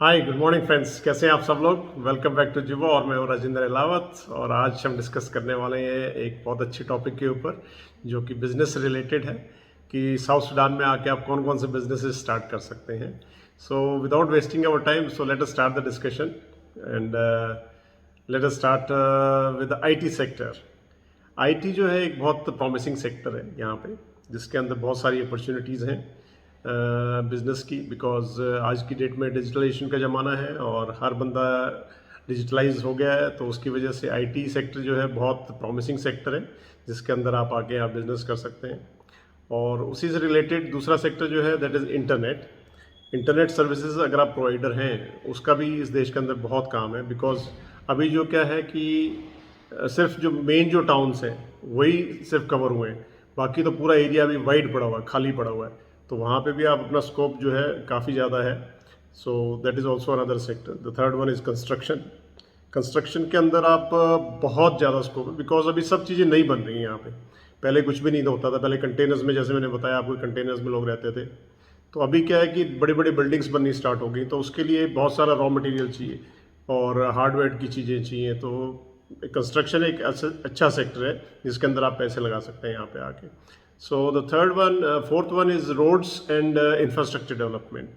Hi good morning friends, कैसे हैं आप सब लोग। वेलकम बैक टू जुबो और मैं हूं राजेंद्र अहलावत। और आज हम डिस्कस करने वाले हैं एक बहुत अच्छी टॉपिक के ऊपर जो कि बिजनेस से रिलेटेड है कि साउथ सुडान में आके आप कौन कौन से बिजनेसेस स्टार्ट कर सकते हैं। So without wasting our time, so let us start the discussion and let us start with the IT sector. IT जो है एक बहुत प्रॉमिसिंग सेक्टर है यहाँ पे, जिसके अंदर बहुत सारी अपॉर्चुनिटीज़ हैं बिजनेस की, बिकॉज आज की डेट में डिजिटलाइजेशन का ज़माना है और हर बंदा डिजिटलाइज हो गया है। तो उसकी वजह से आईटी सेक्टर जो है बहुत प्रॉमिसिंग सेक्टर है, जिसके अंदर आप आके आप बिजनेस कर सकते हैं। और उसी से रिलेटेड दूसरा सेक्टर जो है that is internet. Internet services अगर आप प्रोवाइडर हैं, उसका भी इस देश के अंदर बहुत काम है। बिकॉज अभी जो क्या है कि सिर्फ जो मेन जो टाउन्स हैं वही सिर्फ कवर हुए हैं, बाकी तो पूरा एरिया अभी वाइड पड़ा हुआ है, खाली पड़ा हुआ है। तो वहाँ पे भी आप अपना स्कोप जो है काफ़ी ज़्यादा है। So that is also another sector. The third one is construction. Construction के अंदर आप बहुत ज़्यादा स्कोप है, बिकॉज अभी सब चीज़ें नहीं बन रही हैं यहाँ पे। पहले कुछ भी नहीं होता था, पहले कंटेनर्स में, जैसे मैंने बताया आपको, कंटेनर्स में लोग रहते थे। तो अभी क्या है कि बड़ी बड़ी बिल्डिंग्स बननी स्टार्ट हो गई, तो उसके लिए बहुत सारा रॉ मटेरियल चाहिए और हार्डवेयर की चीज़ें चाहिए। तो कंस्ट्रक्शन एक अच्छा सेक्टर है जिसके अंदर आप पैसे लगा सकते हैं यहाँ पे आके। So the third one, fourth one is roads and infrastructure development.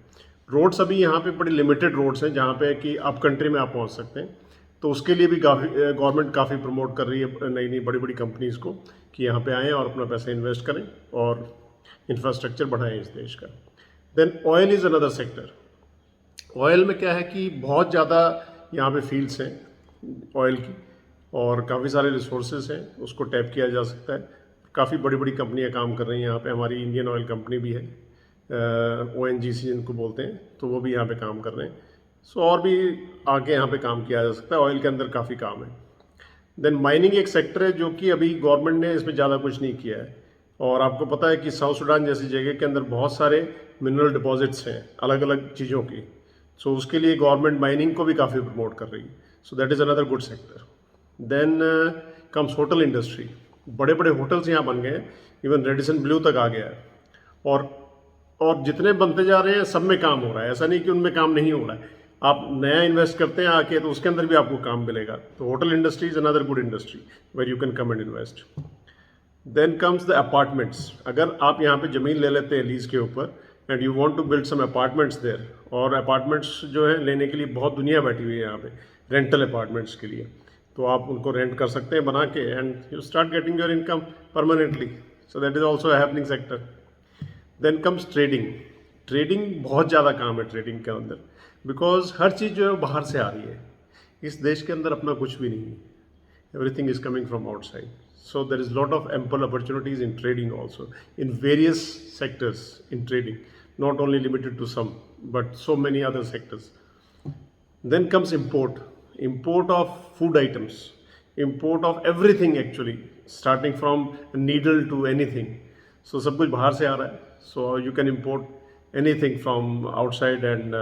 Roads अभी यहाँ पे बड़ी लिमिटेड रोड्स हैं जहाँ पे कि अप कंट्री में आप पहुँच सकते हैं। तो उसके लिए भी काफ़ी गवर्नमेंट काफ़ी प्रमोट कर रही है नई नई बड़ी बड़ी कंपनीज़ को कि यहाँ पे आएँ और अपना पैसा इन्वेस्ट करें और इंफ्रास्ट्रक्चर बढ़ाएं इस देश का। Then oil is another sector. Oil में क्या है कि बहुत ज़्यादा यहाँ पे फील्ड्स हैं ऑयल की, और काफ़ी सारे रिसोर्सेज हैं, उसको टैप किया जा सकता है। काफ़ी बड़ी बड़ी कंपनियाँ काम कर रही हैं यहाँ पे। हमारी इंडियन ऑयल कंपनी भी है, ONGC जिनको बोलते हैं, तो वो भी यहाँ पे काम कर रहे हैं। सो और भी आगे यहाँ पे काम किया जा सकता है, ऑयल के अंदर काफ़ी काम है। देन माइनिंग एक सेक्टर है जो कि अभी गवर्नमेंट ने इसमें ज़्यादा कुछ नहीं किया है। और आपको पता है कि साउथ सुडान जैसी जगह के अंदर बहुत सारे मिनरल डिपॉजिट्स हैं अलग अलग चीज़ों की। सो उसके लिए गवर्नमेंट माइनिंग को भी काफ़ी प्रमोट कर रही है। So that is another good sector. Then comes hotel industry. बड़े बड़े होटल्स यहाँ बन गए हैं, इवन रेडिसन ब्लू तक आ गया है। और और जितने बनते जा रहे हैं सब में काम हो रहा है, ऐसा नहीं कि उनमें काम नहीं हो रहा है। आप नया इन्वेस्ट करते हैं आके तो उसके अंदर भी आपको काम मिलेगा। तो hotel industry is another good industry where you can come and invest. Then comes the apartments. अगर आप यहाँ पे ज़मीन ले लेते हैं लीज के ऊपर and you want to build some apartments there, और अपार्टमेंट्स जो है लेने के लिए बहुत दुनिया बैठी हुई है यहाँ पे रेंटल अपार्टमेंट्स के लिए। तो आप उनको रेंट कर सकते हैं बना के and you start getting your income permanently. So that is also happening sector. Then comes trading. Trading बहुत ज़्यादा काम है ट्रेडिंग के अंदर, बिकॉज हर चीज़ जो है बाहर से आ रही है। इस देश के अंदर अपना कुछ भी नहीं है, everything is coming from outside. So there is lot of ample opportunities in trading also, in various sectors in trading, not only limited to some, but so many other sectors. Then comes import. Import of food items, import of everything actually, starting from needle to anything. So सब कुछ बाहर से आ रहा है. So you can import anything from outside and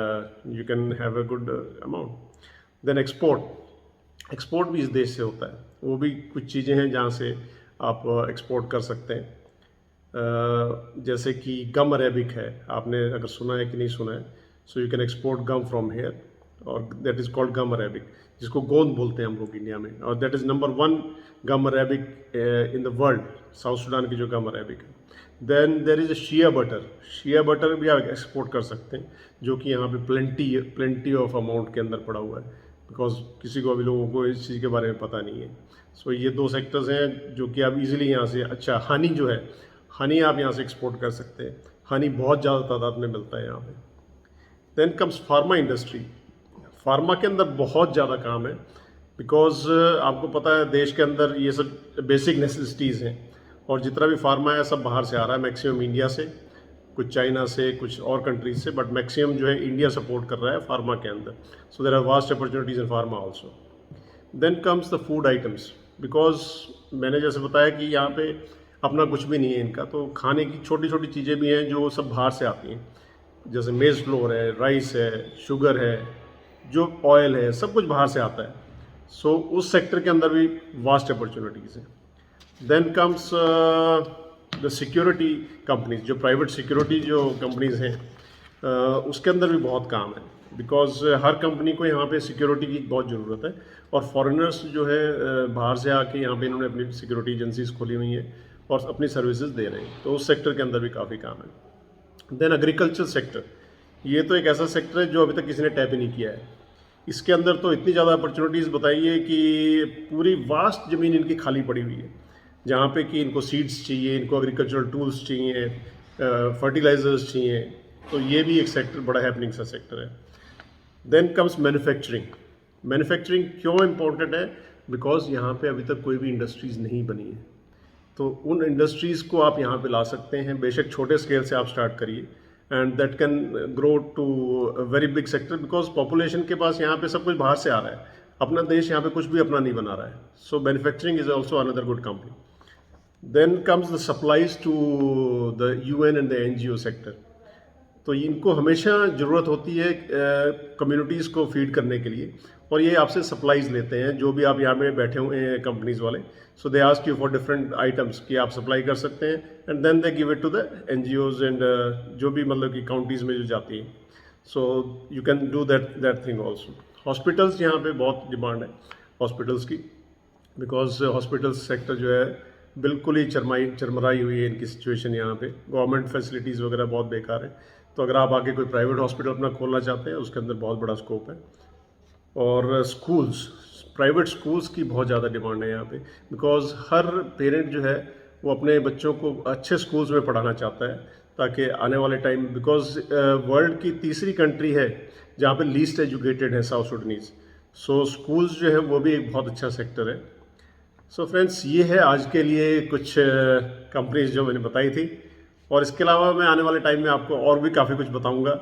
you can have a good amount. Then export. Export भी इस देश से होता है, वो भी कुछ चीज़ें हैं जहाँ से आप एक्सपोर्ट कर सकते हैं। जैसे कि गम अरेबिक है, आपने अगर सुना है कि नहीं सुना है। So you can export gum from here, और that is called gum arabic, जिसको गोंद बोलते हैं हम लोग इंडिया में। और that is number 1 gum arabic in the world, South Sudan की जो गम अरेबिक है। Then there is a shea butter. Shea butter भी आप एक्सपोर्ट कर सकते हैं, जो कि यहाँ पे प्लेंटी ऑफ अमाउंट के अंदर पड़ा हुआ है, बिकॉज किसी को अभी लोगों को इस चीज़ के बारे में पता नहीं है। सो ये 2 सेक्टर्स हैं जो कि आप इजीली यहाँ से, अच्छा हनी जो है, हनी आप यहाँ से एक्सपोर्ट कर सकते हैं। हनी बहुत ज़्यादा तादाद में मिलता है यहाँ पे। Then comes pharma industry. Pharma के अंदर बहुत ज़्यादा काम है, बिकॉज आपको पता है देश के अंदर ये सब बेसिक नेसेसिटीज़ हैं, और जितना भी फार्मा है सब बाहर से आ रहा है, मैक्सिमम इंडिया से, कुछ चाइना से, कुछ और कंट्रीज से, बट मैक्सिमम जो है इंडिया सपोर्ट कर रहा है फार्मा के अंदर। So there are vast opportunities in pharma also. Then comes the food items, because मैंने जैसे बताया कि यहाँ पे अपना कुछ भी नहीं है इनका, तो खाने की छोटी छोटी चीज़ें भी हैं जो सब बाहर से आती हैं, जैसे मेज फ्लोर है, राइस है, शुगर है, जो ऑयल है, सब कुछ बाहर से आता है। सो उस सेक्टर के अंदर भी वास्ट अपॉर्चुनिटीज़ हैं। Then comes the security companies, जो प्राइवेट सिक्योरिटी जो कंपनीज हैं, उसके अंदर भी बहुत काम है। बिकॉज हर कंपनी को यहाँ पे सिक्योरिटी की बहुत ज़रूरत है, और फॉरेनर्स जो है बाहर से आके यहाँ पे इन्होंने अपनी सिक्योरिटी एजेंसीज खोली हुई हैं और अपनी सर्विसेज दे रहे हैं, तो उस सेक्टर के अंदर भी काफ़ी काम है। देन एग्रीकल्चर सेक्टर, ये तो एक ऐसा सेक्टर है जो अभी तक किसी ने टैप ही नहीं किया है। इसके अंदर तो इतनी ज़्यादा अपॉर्चुनिटीज़ बताइए कि पूरी वास्ट ज़मीन इनकी खाली पड़ी हुई है, जहाँ पे कि इनको सीड्स चाहिए, इनको एग्रीकल्चरल टूल्स चाहिए, फर्टिलाइजर्स चाहिए, तो ये भी एक सेक्टर बड़ा हैपनिंग सा सेक्टर है। Then comes manufacturing. मैन्युफैक्चरिंग क्यों इम्पोर्टेंट है? बिकॉज यहाँ पे अभी तक कोई भी इंडस्ट्रीज़ नहीं बनी है, तो उन इंडस्ट्रीज़ को आप यहाँ पे ला सकते हैं। बेशक छोटे स्केल से आप स्टार्ट करिए, and that can grow to very big sector, because population के पास यहाँ पे सब कुछ बाहर से आ रहा है, अपना देश यहाँ पे कुछ भी अपना नहीं बना रहा है। So manufacturing is also another good company. Then comes the supplies to the UN and the NGO sector. तो इनको हमेशा ज़रूरत होती है कम्युनिटीज़ को फीड करने के लिए, और ये आपसे सप्लाईज लेते हैं, जो भी आप यहाँ पे बैठे हुए हैं कंपनीज़ वाले। So they ask you for different items कि आप सप्लाई कर सकते हैं, and then they give it to the NGOs and जो भी मतलब कि काउंटीज़ में जो जाती हैं। So you can do that thing also. Hospitals, यहाँ पे बहुत डिमांड है हॉस्पिटल्स की, बिकॉज हॉस्पिटल्स सेक्टर जो है बिल्कुल ही चरमराई हुई है इनकी सिचुएशन। यहाँ पे गवर्नमेंट फैसिलिटीज़ वगैरह बहुत बेकार है, तो अगर आप आगे कोई प्राइवेट हॉस्पिटल अपना खोलना चाहते हैं, उसके अंदर बहुत बड़ा स्कोप है। और स्कूल्स, प्राइवेट स्कूल्स की बहुत ज़्यादा डिमांड है यहाँ पे, बिकॉज हर पेरेंट जो है वो अपने बच्चों को अच्छे स्कूल्स में पढ़ाना चाहता है, ताकि आने वाले टाइम, बिकॉज वर्ल्ड की तीसरी कंट्री है जहाँ पे लीस्ट एजुकेटेड है साउथ सुडानीज। सो स्कूल्स जो है वो भी एक बहुत अच्छा सेक्टर है। सो फ्रेंड्स, ये है आज के लिए कुछ कंपनीज जो मैंने बताई थी, और इसके अलावा मैं आने वाले टाइम में आपको और भी काफ़ी कुछ बताऊंगा।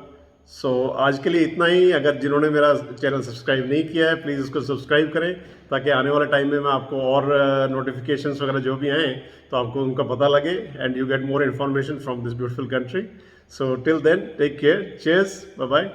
सो आज के लिए इतना ही। अगर जिन्होंने मेरा चैनल सब्सक्राइब नहीं किया है, प्लीज़ उसको सब्सक्राइब करें, ताकि आने वाले टाइम में मैं आपको और नोटिफिकेशंस वगैरह जो भी आएँ तो आपको उनका पता लगे, and you get more information from this beautiful country. So till then, take care, cheers, bye bye.